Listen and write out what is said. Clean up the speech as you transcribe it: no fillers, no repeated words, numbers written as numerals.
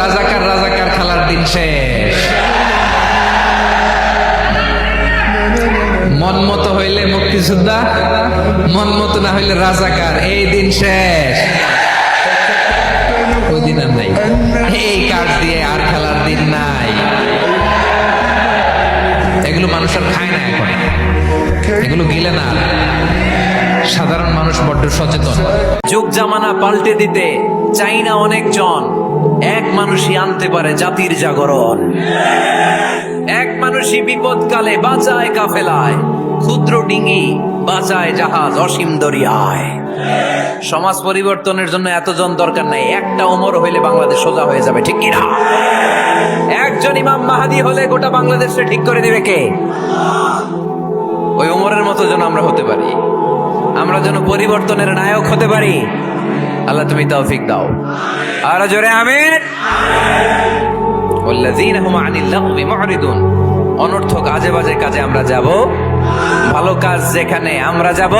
রাজাকার রাজাকার খেলার দিন শেষ। মন মতো হইলে মুক্তিযোদ্ধা, মন মতো না হইলে রাজাকার, এই দিন শেষ। ওই দিন আর নাই, এই কার্ড দিয়ে আর খেলার দিন নাই। এগুলো মানুষ আর খায় না এখন, এগুলো গিলে না। সাধারণ মানুষ বড্ড সচেতন। যুগ জামানা পাল্টে দিতে চাই না অনেকজন, এক মানুষই আনতে পারে জাতির জাগরণ। এক মানুষই বিপদকালে বাঁচায় কাফেলায়, ক্ষুদ্র ডিঙি বাঁচায় জাহাজ অসীম দরিয়ায়। সমাজ পরিবর্তনের জন্য এতজন দরকার নাই, একটা ওমর হইলে বাংলাদেশ সোজা হয়ে যাবে, ঠিক কিনা? একজন ইমাম মাহাদি হলে গোটা বাংলাদেশে ঠিক করে দিবে কে? ওই ওমরের মতো যেন আমরা হতে পারি, আমরা যেন পরিবর্তনের নায়ক হতে পারি। আল্লাহ তুমি তৌফিক দাও। আর জোরে আমিন। ওয়াল্লাযীনা হুম আনিল লাগবি মুরিদুন। অনর্থক আজে বাজে কাজে আমরা যাব, ভালো কাজ যেখানে আমরা যাব।